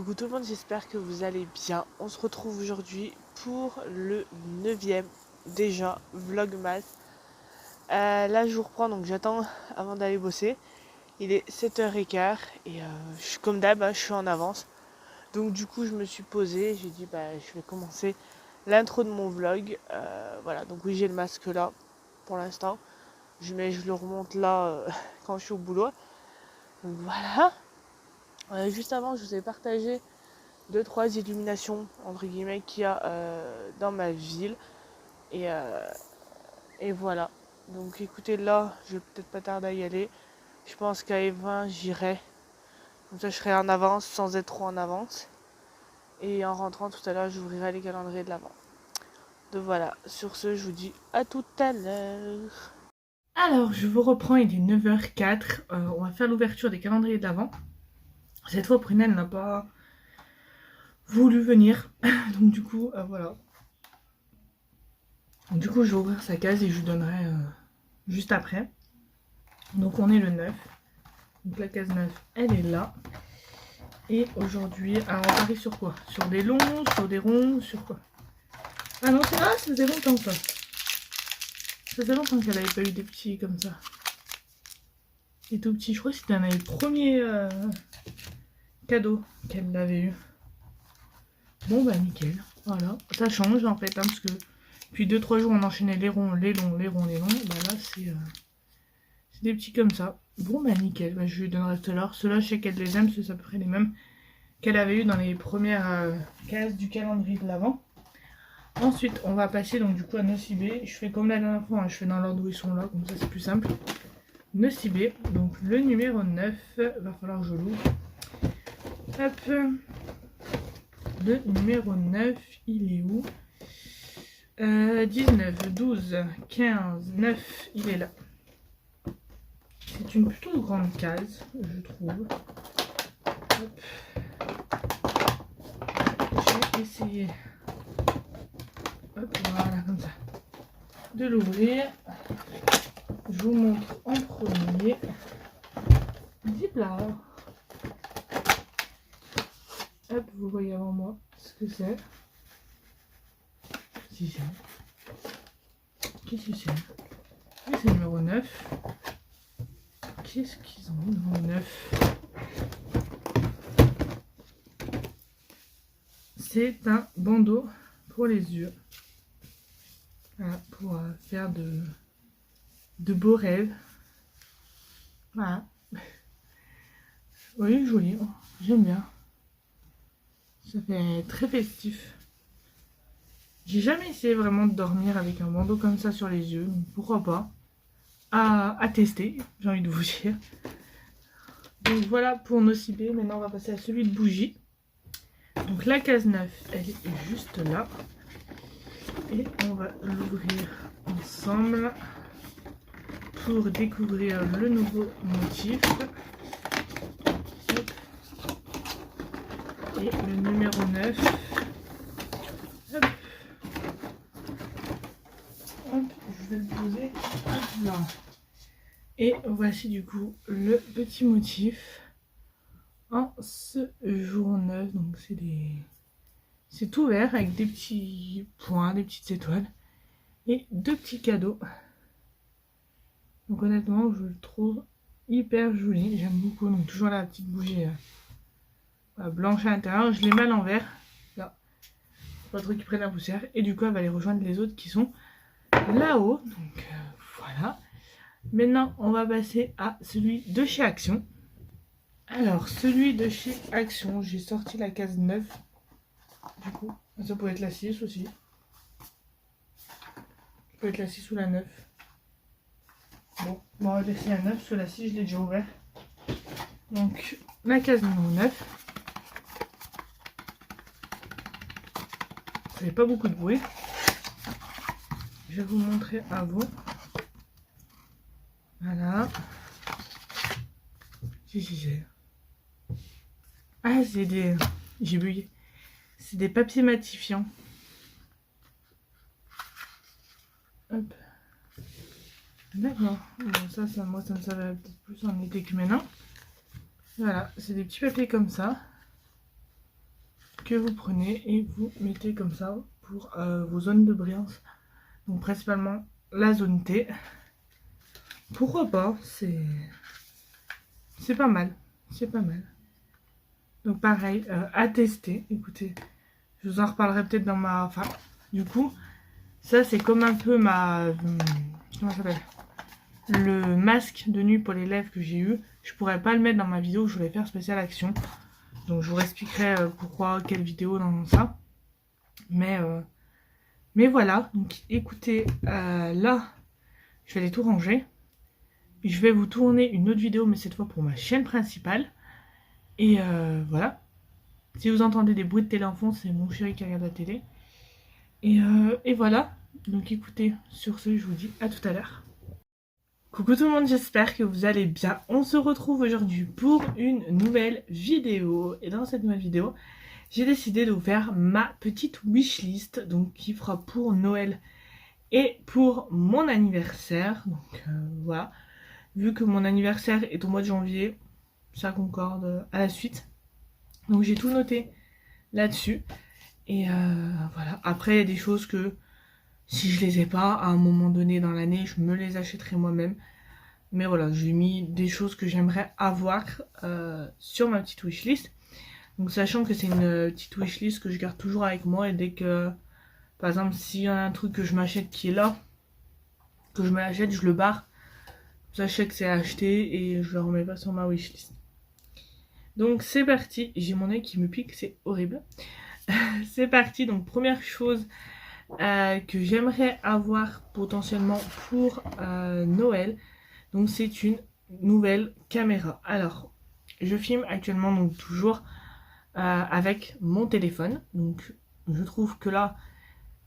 Coucou tout le monde, j'espère que vous allez bien. On se retrouve aujourd'hui pour le 9e déjà vlogmas. Là je vous reprends, donc j'attends avant d'aller bosser. Il est 7h15 et comme d'hab, je suis en avance. Donc du coup je me suis posée, j'ai dit je vais commencer l'intro de mon vlog. Voilà, donc oui j'ai le masque là pour l'instant. Je le remonte là quand je suis au boulot. Donc voilà. Juste avant je vous ai partagé 2-3 illuminations entre guillemets qu'il y a dans ma ville et voilà. Donc écoutez, là je vais peut-être pas tarder à y aller. Je pense qu'à Evin j'irai, comme ça je serai en avance sans être trop en avance, et en rentrant tout à l'heure j'ouvrirai les calendriers de l'avant. Donc voilà, sur ce je vous dis à tout à l'heure. Alors je vous reprends, il est 9h04. On va faire l'ouverture des calendriers de l'avant. Cette fois Prunelle n'a pas voulu venir, donc du coup voilà. Du coup, je vais ouvrir sa case et je lui donnerai juste après. Donc, on est le 9. Donc, la case 9, elle est là. Et aujourd'hui, alors on parie sur quoi? Sur des longs, sur des ronds, sur quoi? Ah non, c'est là, ça faisait longtemps ça. Ça faisait longtemps qu'elle n'avait pas eu des petits comme ça. Des tout petits. Je crois que c'était un des premiers cadeaux qu'elle avait eu. Bon, bah nickel. Voilà. Ça change en fait, parce que depuis 2-3 jours, on enchaînait les ronds, les longs, les ronds, les longs. Bah là, c'est des petits comme ça. Bon bah nickel, bah, je lui donnerai tout à l'heure. Ceux-là je sais qu'elle les aime, c'est à peu près les mêmes qu'elle avait eu dans les premières cases du calendrier de l'avant. Ensuite on va passer donc du coup à Nocibé. Je fais comme la dernière fois, hein, je fais dans l'ordre où ils sont là, comme ça c'est plus simple. Nocibé, donc le numéro 9, va falloir que je l'ouvre. Hop. Le numéro 9, il est où 19, 12, 15, 9, il est là. C'est une plutôt grande case, je trouve. Hop. Je vais essayer, hop, voilà, comme ça, de l'ouvrir. Je vous montre en premier. Zip là. Hop, vous voyez avant moi ce que c'est. Si c'est. Qu'est-ce que c'est? C'est le numéro 9. Qu'est-ce qu'ils ont mis dans le 9? C'est un bandeau pour les yeux. Voilà, pour faire de beaux rêves. Voilà. Oui, joli. J'aime bien. Ça fait très festif. J'ai jamais essayé vraiment de dormir avec un bandeau comme ça sur les yeux. Donc pourquoi pas. À tester, j'ai envie de vous dire. Donc voilà pour Nocibé. Maintenant on va passer à celui de bougie. Donc la case 9, elle est juste là. Et on va l'ouvrir ensemble pour découvrir le nouveau motif. Hop. Et le numéro 9. Hop. Hop, je vais le poser. Hop là. Et voici du coup le petit motif en ce jour 9. Donc c'est tout vert avec des petits points, des petites étoiles et deux petits cadeaux. Donc honnêtement je le trouve hyper joli, j'aime beaucoup. Donc toujours la petite bougie blanche à l'intérieur, je les mets à l'envers là, pas trop qu'ils prennent la poussière, et du coup elle va aller rejoindre les autres qui sont là-haut. Donc voilà. Maintenant on va passer à celui de chez Action. Alors celui de chez Action, j'ai sorti la case 9. Du coup ça peut être la 6 aussi, ça peut être la 6 ou la 9. Bon, on va laisser la 9, sur la 6 je l'ai déjà ouvert. Donc la case numéro 9. Ça fait pas beaucoup de bruit. Je vais vous montrer à vous. Voilà. Si. Ah, c'est des... J'ai bugué. C'est des papiers matifiants. Hop. D'accord. Bon, ça, moi, ça me savait peut-être plus en été que maintenant. Voilà, c'est des petits papiers comme ça. que vous prenez et vous mettez comme ça pour vos zones de brillance. Donc principalement la zone T. Pourquoi pas, c'est pas mal, c'est pas mal. Donc pareil, à tester, écoutez, je vous en reparlerai peut-être dans ma... Enfin, du coup, ça c'est comme un peu ma... Comment ça s'appelle? Le masque de nuit pour les lèvres que j'ai eu. Je pourrais pas le mettre dans ma vidéo que je voulais faire spéciale action. Donc je vous expliquerai pourquoi, quelle vidéo dans ça. Mais voilà, donc écoutez, là, je vais aller tout ranger. Je vais vous tourner une autre vidéo, mais cette fois pour ma chaîne principale. Et voilà. Si vous entendez des bruits de télé en fond, c'est mon chéri qui regarde la télé. Et voilà. Donc écoutez, sur ce, je vous dis à tout à l'heure. Coucou tout le monde, j'espère que vous allez bien. On se retrouve aujourd'hui pour une nouvelle vidéo. Et dans cette nouvelle vidéo, j'ai décidé de vous faire ma petite wishlist. Donc qui fera pour Noël et pour mon anniversaire. Donc voilà. Vu que mon anniversaire est au mois de janvier, ça concorde à la suite. Donc j'ai tout noté là-dessus. Et voilà. Après, il y a des choses que si je les ai pas, à un moment donné dans l'année, je me les achèterai moi-même. Mais voilà, j'ai mis des choses que j'aimerais avoir sur ma petite wishlist. Donc sachant que c'est une petite wishlist que je garde toujours avec moi. Et dès que, par exemple, s'il y a un truc que je m'achète qui est là, que je me l'achète, je le barre. Sachez que c'est acheté et je le remets pas sur ma wishlist. Donc c'est parti, j'ai mon œil qui me pique, c'est horrible. C'est parti, donc première chose que j'aimerais avoir potentiellement pour Noël. Donc c'est une nouvelle caméra. Alors, je filme actuellement donc toujours avec mon téléphone. Donc je trouve que là,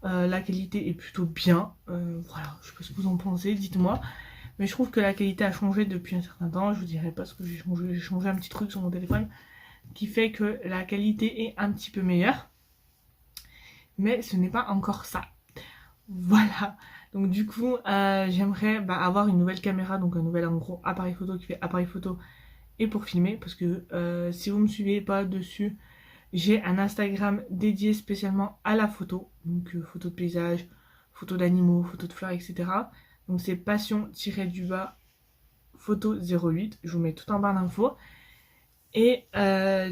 la qualité est plutôt bien. Voilà, je sais pas ce que vous en pensez, dites-moi. Mais je trouve que la qualité a changé depuis un certain temps. Je vous dirai pas ce que j'ai changé un petit truc sur mon téléphone qui fait que la qualité est un petit peu meilleure. Mais ce n'est pas encore ça. Voilà. Donc du coup, j'aimerais avoir une nouvelle caméra, donc un nouvel en gros appareil photo qui fait appareil photo et pour filmer. Parce que si vous me suivez pas dessus, j'ai un Instagram dédié spécialement à la photo. Donc photo de paysage, photo d'animaux, photo de fleurs, etc. Donc c'est passion-du-bas photo 08. Je vous mets tout en barre d'infos. Et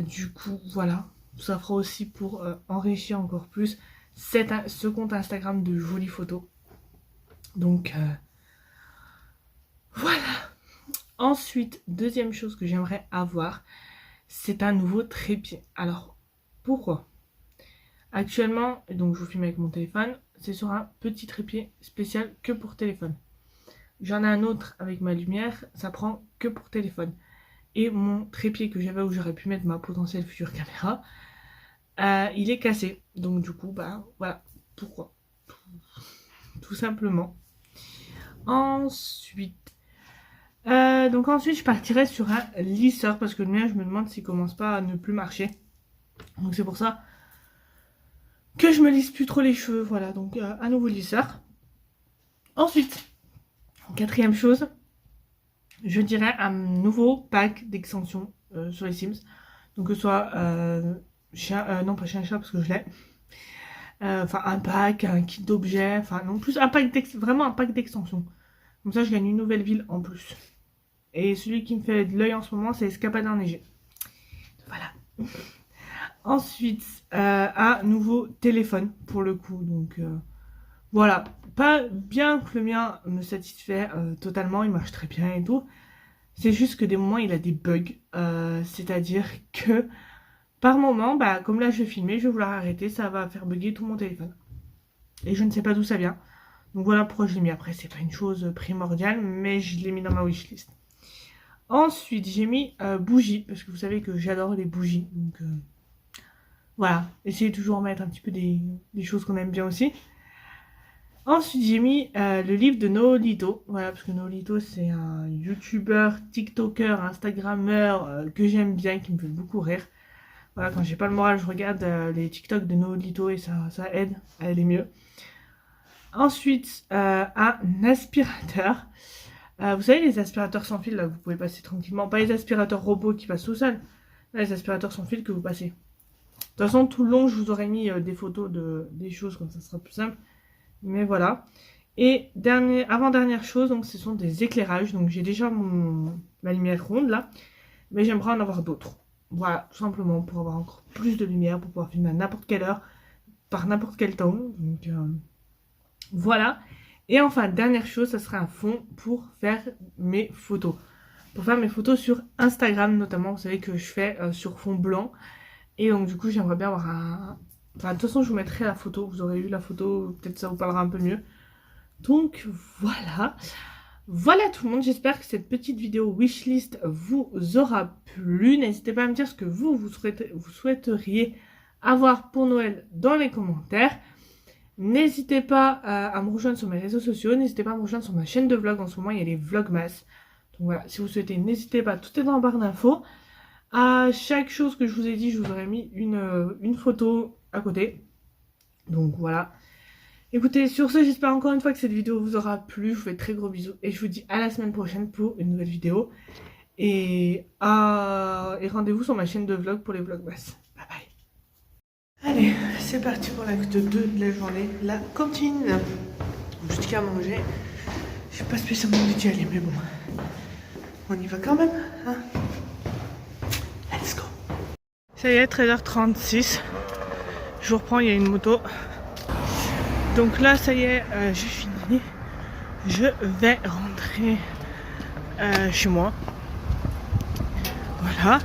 du coup, voilà. Ça fera aussi pour enrichir encore plus ce compte Instagram de jolies photos. Donc voilà. Ensuite, deuxième chose que j'aimerais avoir, c'est un nouveau trépied. Alors, pourquoi? Actuellement, donc je vous filme avec mon téléphone, c'est sur un petit trépied spécial que pour téléphone. J'en ai un autre avec ma lumière, ça prend que pour téléphone. Et mon trépied que j'avais où j'aurais pu mettre ma potentielle future caméra, il est cassé. Donc du coup, voilà, pourquoi? Tout simplement. Ensuite, je partirai sur un lisseur parce que le mien, je me demande s'il commence pas à ne plus marcher. Donc c'est pour ça que je me lisse plus trop les cheveux. Voilà, donc un nouveau lisseur. Ensuite, quatrième chose, je dirais un nouveau pack d'extensions sur les Sims. Donc que ce soit non pas chien et chat parce que je l'ai. Enfin un pack, un kit d'objets, enfin non plus un pack vraiment un pack d'extensions. Comme ça je gagne une nouvelle ville en plus. Et celui qui me fait de l'œil en ce moment c'est Escapade enneigée. Voilà. Ensuite un nouveau téléphone pour le coup. Donc voilà. Pas bien que le mien me satisfait totalement, il marche très bien et tout. C'est juste que des moments il a des bugs. C'est-à-dire que par moment, comme là je vais filmer, je vais vouloir arrêter, ça va faire bugger tout mon téléphone. Et je ne sais pas d'où ça vient. Donc voilà pourquoi je l'ai mis. Après, c'est pas une chose primordiale, mais je l'ai mis dans ma wishlist. Ensuite, j'ai mis bougies, parce que vous savez que j'adore les bougies. Donc voilà, essayez toujours de mettre un petit peu des choses qu'on aime bien aussi. Ensuite, j'ai mis le livre de Noolito. Voilà, parce que Noolito, c'est un youtubeur, tiktoker, instagrammeur que j'aime bien, qui me fait beaucoup rire. Voilà, quand j'ai pas le moral, je regarde les TikTok de Noolito et ça aide à aller mieux. Ensuite, un aspirateur. Vous savez, les aspirateurs sans fil, là, vous pouvez passer tranquillement. Pas les aspirateurs robots qui passent tout seuls. Là, les aspirateurs sans fil que vous passez. toute façon, tout le long, je vous aurais mis des photos des choses, comme ça sera plus simple. Mais voilà. Et avant-dernière chose, donc ce sont des éclairages. Donc j'ai déjà ma lumière ronde là, mais j'aimerais en avoir d'autres. Voilà, tout simplement pour avoir encore plus de lumière, pour pouvoir filmer à n'importe quelle heure, par n'importe quel temps. Donc voilà. Et enfin, dernière chose, ça sera un fond pour faire mes photos. Pour faire mes photos sur Instagram notamment, vous savez que je fais sur fond blanc. Et donc du coup, j'aimerais bien avoir un... Enfin, de toute façon, je vous mettrai la photo. Vous aurez vu la photo, peut-être ça vous parlera un peu mieux. Donc voilà. Voilà tout le monde, j'espère que cette petite vidéo wishlist vous aura plu. N'hésitez pas à me dire ce que vous souhaiteriez avoir pour Noël dans les commentaires. N'hésitez pas à me rejoindre sur mes réseaux sociaux. N'hésitez pas à me rejoindre sur ma chaîne de vlog. En ce moment, il y a les vlogmas. Donc voilà, si vous souhaitez, n'hésitez pas. Tout est dans la barre d'infos. À chaque chose que je vous ai dit, je vous aurais mis une photo à côté. Donc voilà. Écoutez, sur ce, j'espère encore une fois que cette vidéo vous aura plu. Je vous fais de très gros bisous. Et je vous dis à la semaine prochaine pour une nouvelle vidéo. Et rendez-vous sur ma chaîne de vlog pour les vlogmas. Bye bye. Allez, c'est parti pour l'acte 2 de la journée. La cantine. Jusqu'à manger. Je suis pas spécialement envie d'y aller, mais bon. On y va quand même, hein. Let's go. Ça y est, 13h36. Je vous reprends, il y a une moto. Donc là, ça y est, j'ai fini. Je vais rentrer chez moi. Voilà.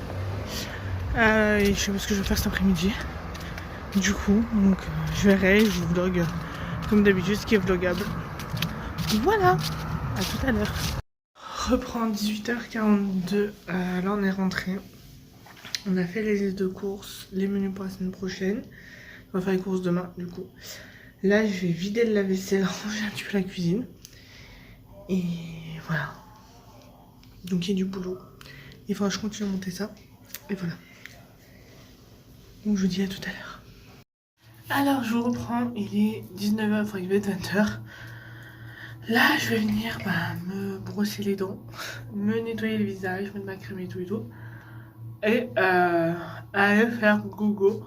Et je sais pas ce que je vais faire cet après-midi. Du coup, donc je verrai, je vous vlog comme d'habitude ce qui est vlogable. Voilà. À tout à l'heure. Reprend 18h42. Là, on est rentré. On a fait les listes de courses, les menus pour la semaine prochaine. On va faire les courses demain, du coup. Là, je vais vider le lave-vaisselle, ranger un petit peu la cuisine. Et voilà. Donc, il y a du boulot. Il faudra que je continue à monter ça. Et voilà. Donc, je vous dis à tout à l'heure. Alors, je vous reprends. Il est 19h, enfin, il va être 20h. Là, je vais venir me brosser les dents, me nettoyer le visage, mettre ma crème et tout et tout. Et aller faire gogo.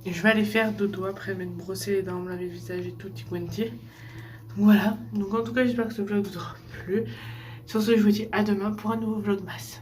Et je vais aller faire dodo après m'être brossé les dents, me laver le visage et tout, petit quanti. Donc voilà. Donc en tout cas, j'espère que ce vlog vous aura plu. Sur ce, je vous dis à demain pour un nouveau vlogmas.